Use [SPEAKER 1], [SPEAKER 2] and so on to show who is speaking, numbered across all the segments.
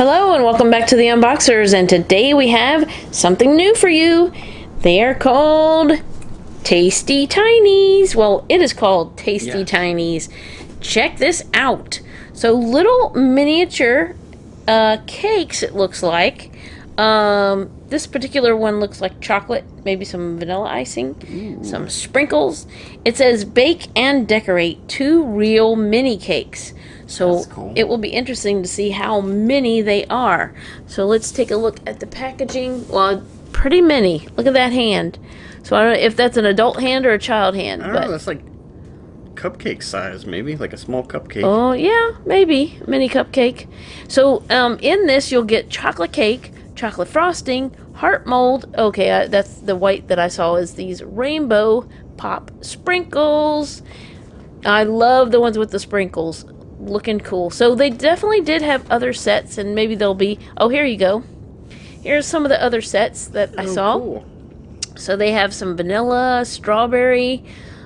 [SPEAKER 1] Hello and welcome back to the Unboxers, and today we have something new for you. They are called Tasty Tinies. Well, it is called Tasty Tinies. Check this out. So little miniature cakes, it looks like. This particular one looks like chocolate, maybe some vanilla icing, some sprinkles. It says bake and decorate 2 real mini cakes. So cool. It will be interesting to see how many they are. So let's take a look at the packaging. Well, pretty many. Look at that hand. So I don't know if that's an adult hand or a child hand.
[SPEAKER 2] I don't know, that's like cupcake size, maybe, like a small cupcake.
[SPEAKER 1] Oh, yeah, maybe. Mini cupcake. So in this, you'll get chocolate cake, chocolate frosting, heart mold. Okay, that's the white that I saw is these rainbow pop sprinkles. I love the ones with the sprinkles. Looking cool. So they definitely did have other sets, and maybe they'll be... Oh, here you go. Here's some of the other sets that I saw. Cool. So they have some vanilla, strawberry.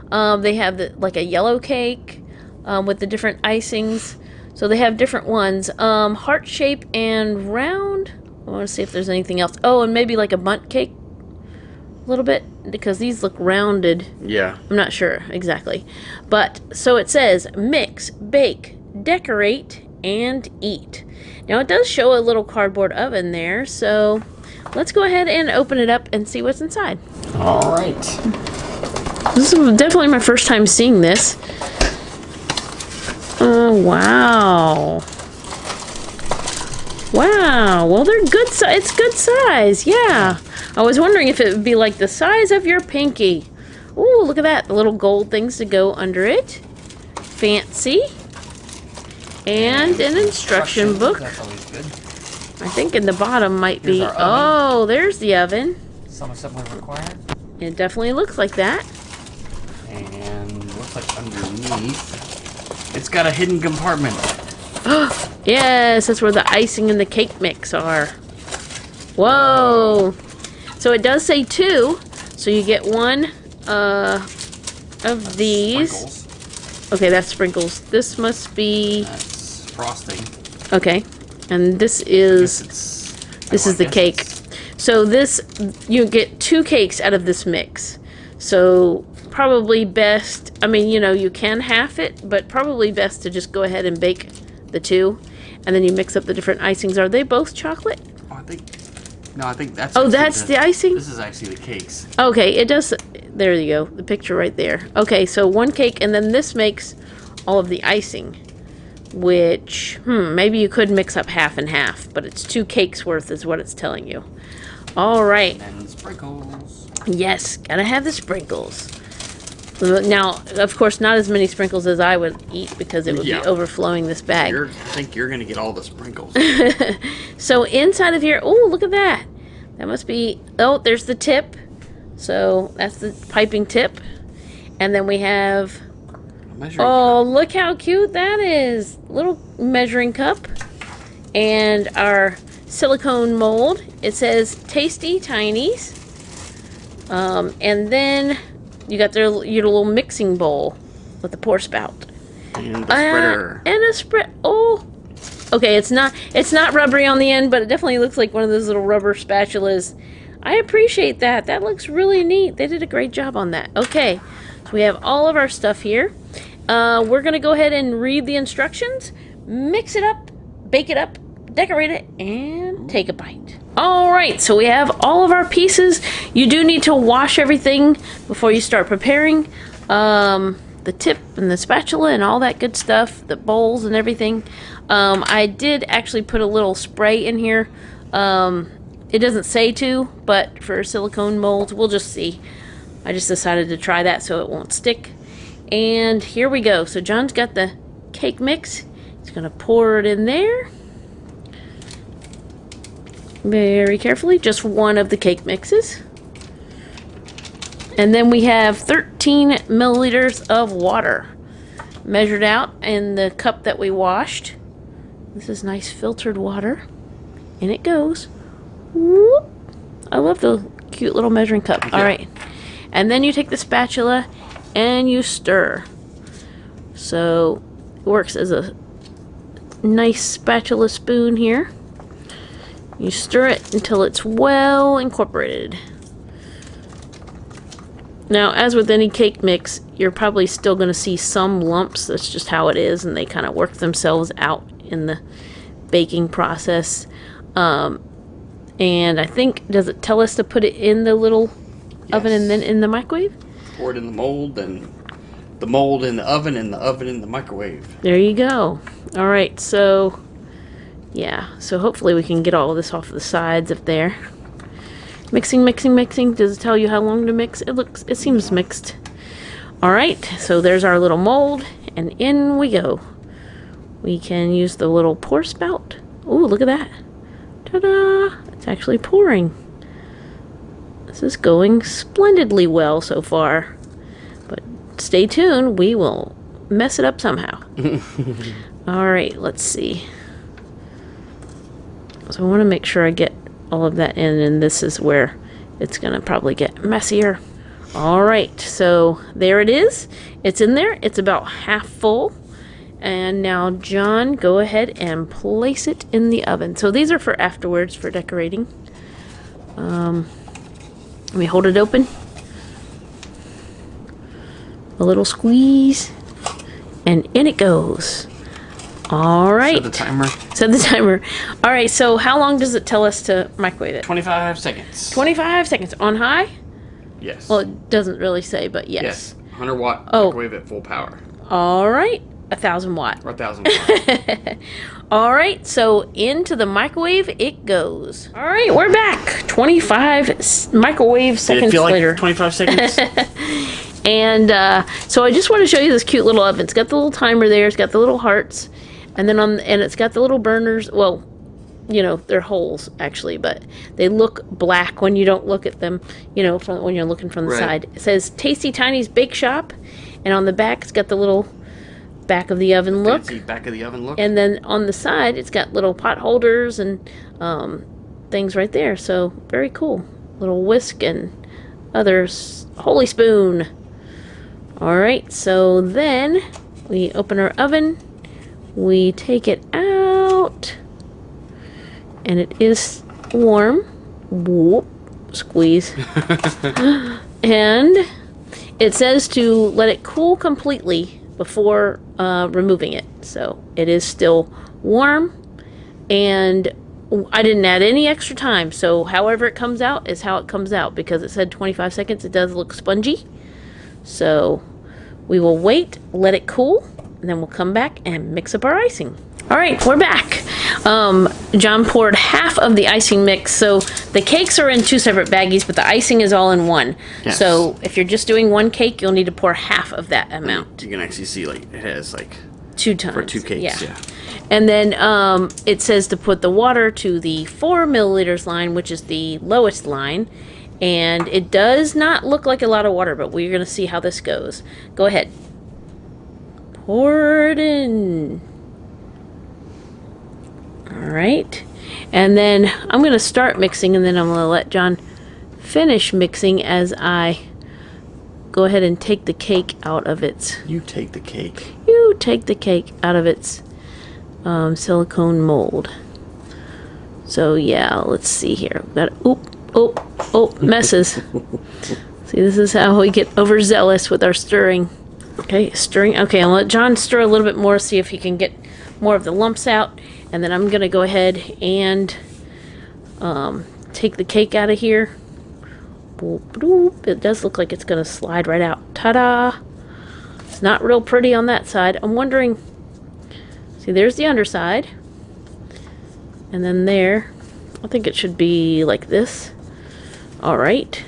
[SPEAKER 1] They have like a yellow cake with the different icings. So they have different ones. Heart shape and round. I want to see if there's anything else. Oh, and maybe like a bundt cake. A little bit, because these look rounded.
[SPEAKER 2] Yeah.
[SPEAKER 1] I'm not sure exactly. But, so it says mix, bake, decorate, and eat. Now it does show a little cardboard oven there, so let's go ahead and open it up and see what's inside.
[SPEAKER 2] All right.
[SPEAKER 1] This is definitely my first time seeing this. Oh, wow. Wow. Well, they're good size. It's good size. Yeah. I was wondering if it would be like the size of your pinky. Ooh, look at that. The little gold things to go under it. Fancy. And an instruction book.
[SPEAKER 2] That's always good.
[SPEAKER 1] I think in the bottom might be... Oh, there's the oven.
[SPEAKER 2] Some assembly required.
[SPEAKER 1] It definitely looks like that.
[SPEAKER 2] And looks like underneath, it's got a hidden compartment.
[SPEAKER 1] Yes, that's where the icing and the cake mix are. Whoa. So it does say 2. So you get one of these.
[SPEAKER 2] Sprinkles.
[SPEAKER 1] Okay, that's sprinkles. This must be...
[SPEAKER 2] That's frosting.
[SPEAKER 1] Okay. And this is... This is the cake. So this... You get 2 cakes out of this mix. So probably best... I mean, you know, you can half it, but probably best to just go ahead and bake the 2. And then you mix up the different icings. Are they both chocolate?
[SPEAKER 2] Oh, I think... No, I think that's...
[SPEAKER 1] Oh, that's the icing?
[SPEAKER 2] This is actually the cakes.
[SPEAKER 1] Okay, it does... There you go. The picture right there. Okay, so 1 cake, and then this makes all of the icing. Which, maybe you could mix up half and half. But it's 2 cakes worth is what it's telling you. All right.
[SPEAKER 2] And sprinkles.
[SPEAKER 1] Yes, gotta have the sprinkles. Now, of course, not as many sprinkles as I would eat because it would be overflowing this bag.
[SPEAKER 2] I think you're going to get all the sprinkles.
[SPEAKER 1] So inside of here, oh, look at that. That must be, oh, there's the tip. So that's the piping tip. And then we have, oh, look how cute that is. Little measuring cup. And our silicone mold. It says Tasty Tinies. And then you got your little mixing bowl with the pour spout.
[SPEAKER 2] And a spreader.
[SPEAKER 1] And a spread. Oh. Okay, it's not rubbery on the end, but it definitely looks like one of those little rubber spatulas. I appreciate that. That looks really neat. They did a great job on that. Okay, so we have all of our stuff here. We're going to go ahead and read the instructions, mix it up, bake it up, decorate it, and take a bite. All right, so we have all of our pieces. You do need to wash everything before you start preparing. The tip and the spatula and all that good stuff, the bowls and everything. I did actually put a little spray in here. It doesn't say to, but for silicone molds, we'll just see. I just decided to try that so it won't stick. And here we go. So John's got the cake mix. He's gonna pour it in there. Very carefully, just one of the cake mixes. And then we have 13 milliliters of water measured out in the cup that we washed. This is nice filtered water. And it goes. Whoop. I love the cute little measuring cup. Yeah. All right. And then you take the spatula and you stir. So it works as a nice spatula spoon here. You stir it until it's well incorporated. Now, as with any cake mix, you're probably still going to see some lumps. That's just how it is, and they kind of work themselves out in the baking process. And I think, does it tell us to put it in the little oven and then in the microwave?
[SPEAKER 2] Pour it in the mold, and the mold in the oven, and the oven in the microwave.
[SPEAKER 1] There you go. All right, so yeah, so hopefully we can get all of this off the sides of there. Mixing, mixing, mixing. Does it tell you how long to mix? It seems mixed. All right, so there's our little mold, and in we go. We can use the little pour spout. Ooh, look at that. Ta-da! It's actually pouring. This is going splendidly well so far. But stay tuned, we will mess it up somehow. All right, let's see. So I want to make sure I get all of that in, and this is where it's going to probably get messier. All right, so there it is. It's in there. It's about half full. And now, John, go ahead and place it in the oven. So these are for afterwards, for decorating. Let me hold it open. A little squeeze. And in it goes. All right.
[SPEAKER 2] Set the timer.
[SPEAKER 1] Set the timer. All right, so how long does it tell us to microwave it?
[SPEAKER 2] 25 seconds.
[SPEAKER 1] 25 seconds. On high?
[SPEAKER 2] Yes.
[SPEAKER 1] Well, it doesn't really say, but yes.
[SPEAKER 2] Yes. 100 watt microwave at full power.
[SPEAKER 1] All right. 1,000 watt.
[SPEAKER 2] Or 1,000 watt.
[SPEAKER 1] All right, so into the microwave it goes. All right, we're back. 25 microwave seconds later.
[SPEAKER 2] Like 25 seconds?
[SPEAKER 1] And so I just want to show you this cute little oven. It's got the little timer there. It's got the little hearts. And then and it's got the little burners. Well, you know, they're holes actually, but they look black when you don't look at them, you know, when you're looking from the side. It says Tasty Tinies Bake Shop, and on the back it's got the little back of the oven look.
[SPEAKER 2] Fancy back of the oven look.
[SPEAKER 1] And then on the side it's got little pot holders and things right there. So very cool. Little whisk and others. Holy spoon. All right, so then we open our oven. We take it out, and it is warm. Whoop, squeeze. And it says to let it cool completely before removing it. So it is still warm, and I didn't add any extra time. So however it comes out is how it comes out, because it said 25 seconds. It does look spongy. So we will wait, let it cool, and then we'll come back and mix up our icing. All right, we're back. John poured half of the icing mix. So the cakes are in two separate baggies, but the icing is all in one. Yes. So if you're just doing one cake, you'll need to pour half of that amount.
[SPEAKER 2] You can actually see, like, it has like
[SPEAKER 1] 2 times
[SPEAKER 2] for 2 cakes. Yeah.
[SPEAKER 1] And then it says to put the water to the 4 milliliters line, which is the lowest line. And it does not look like a lot of water, but we're going to see how this goes. Go ahead. Pour it in. All right. And then I'm going to start mixing, and then I'm going to let John finish mixing as I go ahead and take the cake out of its...
[SPEAKER 2] You take the cake.
[SPEAKER 1] You take the cake out of its silicone mold. So, yeah, let's see here. We've got... Oh, messes. See, this is how we get overzealous with our stirring. Okay, stirring. Okay, I'll let John stir a little bit more, see if he can get more of the lumps out. And then I'm going to go ahead and take the cake out of here. It does look like it's going to slide right out. Ta-da! It's not real pretty on that side. I'm wondering... See, there's the underside. And then there. I think it should be like this. Alright,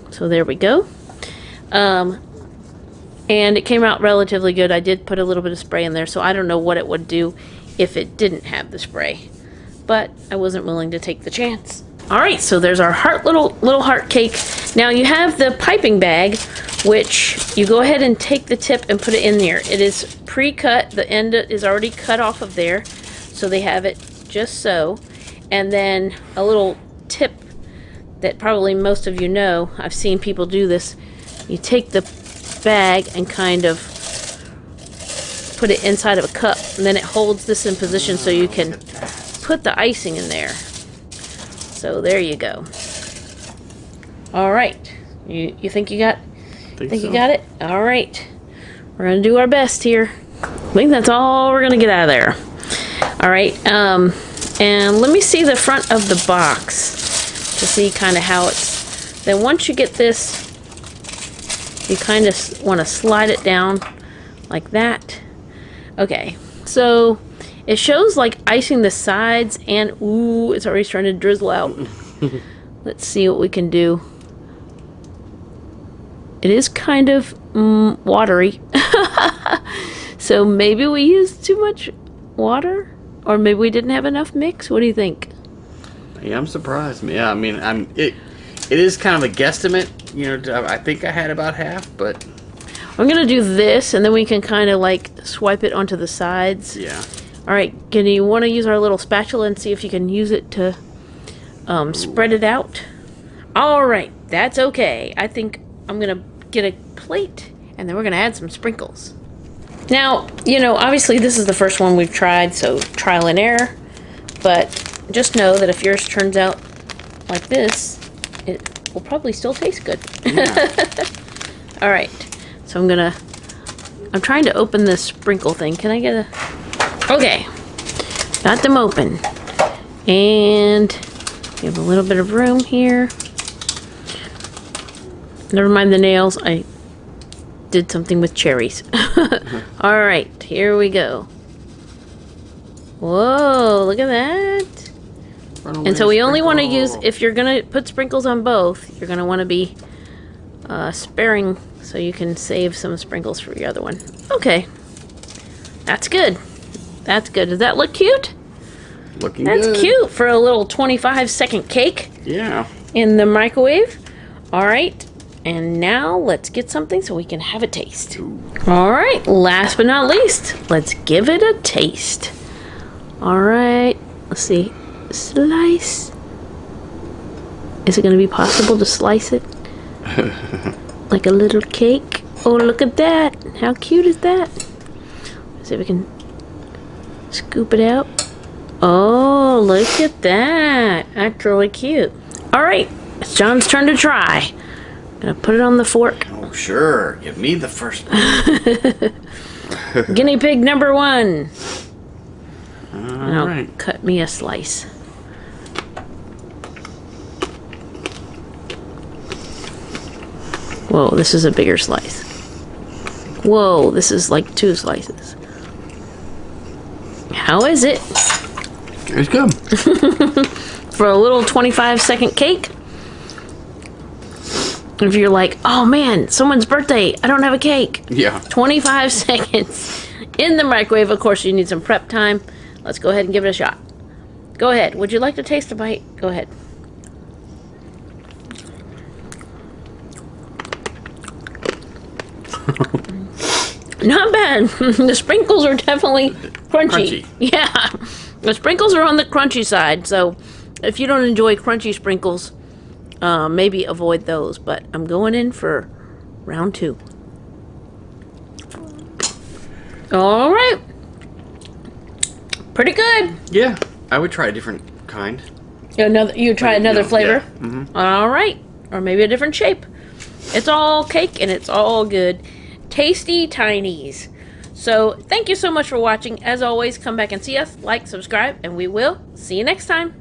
[SPEAKER 1] so there we go. And it came out relatively good. I did put a little bit of spray in there, so I don't know what it would do if it didn't have the spray. But I wasn't willing to take the chance. Alright, so there's our little heart cake. Now you have the piping bag, which you go ahead and take the tip and put it in there. It is pre-cut. The end is already cut off of there, so they have it just so. And then a little tip that probably most of you know, I've seen people do this. You take the bag and kind of put it inside of a cup, and then it holds this in position so you can put the icing in there. So there you go. All right. You think you got? Think
[SPEAKER 2] so.
[SPEAKER 1] you got it? All right. We're gonna do our best here. I think that's all we're gonna get out of there. All right. And let me see the front of the box to see kind of how it's. Then once you get this, you kind of want to slide it down like that. Okay. So it shows like icing the sides, and ooh, it's already starting to drizzle out. Let's see what we can do. It is kind of watery. So maybe we used too much water, or maybe we didn't have enough mix. What do you think?
[SPEAKER 2] Yeah, I'm surprised. Yeah, I mean, it is kind of a guesstimate. You know, I think I had about half, but
[SPEAKER 1] I'm gonna do this, and then we can kind of like swipe it onto the sides.
[SPEAKER 2] yeah.
[SPEAKER 1] All right, can you want to use our little spatula and see if you can use it to spread it out? All right, that's okay. I think I'm gonna get a plate, and then we're gonna add some sprinkles. Now, you know, obviously this is the first one we've tried, so trial and error. But just know that if yours turns out like this, it will probably still taste good.
[SPEAKER 2] Yeah.
[SPEAKER 1] All right, so I'm trying to open this sprinkle thing. Can I get a... Okay, got them open. And we have a little bit of room here. Never mind the nails, I did something with cherries. All right, here we go. Whoa, look at that. And so we only want to use, if you're going to put sprinkles on both, you're going to want to be sparing so you can save some sprinkles for your other one. Okay, that's good. That's good. Does that look cute?
[SPEAKER 2] Looking
[SPEAKER 1] That's
[SPEAKER 2] good.
[SPEAKER 1] cute for a little 25-second cake
[SPEAKER 2] Yeah.
[SPEAKER 1] in the microwave. All right, and now let's get something so we can have a taste.
[SPEAKER 2] Ooh.
[SPEAKER 1] All right, last but not least, let's give it a taste. All right, let's see. Slice. Is it going to be possible to slice it? Like a little cake? Oh, look at that. How cute is that? Let's see if we can scoop it out. Oh, look at that. That's really cute. All right, it's John's turn to try. Gonna put it on the fork.
[SPEAKER 2] Oh, sure. Give me the first one.
[SPEAKER 1] Guinea pig number 1.
[SPEAKER 2] All
[SPEAKER 1] I'll
[SPEAKER 2] right.
[SPEAKER 1] cut me a slice. Whoa, this is a bigger slice. Whoa, this is like 2 slices. How is it?
[SPEAKER 2] It's good.
[SPEAKER 1] For a little 25-second cake? If you're like, oh man, someone's birthday, I don't have a cake.
[SPEAKER 2] Yeah.
[SPEAKER 1] 25 seconds in the microwave. Of course, you need some prep time. Let's go ahead and give it a shot. Go ahead. Would you like to taste a bite? Go ahead. Not bad. The sprinkles are definitely crunchy. Yeah. The sprinkles are on the crunchy side, so if you don't enjoy crunchy sprinkles, maybe avoid those. But I'm going in for round 2. All right. Pretty good.
[SPEAKER 2] Yeah. I would try a different kind.
[SPEAKER 1] You try another flavor?
[SPEAKER 2] Yeah. Mm-hmm.
[SPEAKER 1] All right. Or maybe a different shape. It's all cake and it's all good. Tasty Tinies. So thank you so much for watching. As always, come back and see us, like, subscribe, and we will see you next time.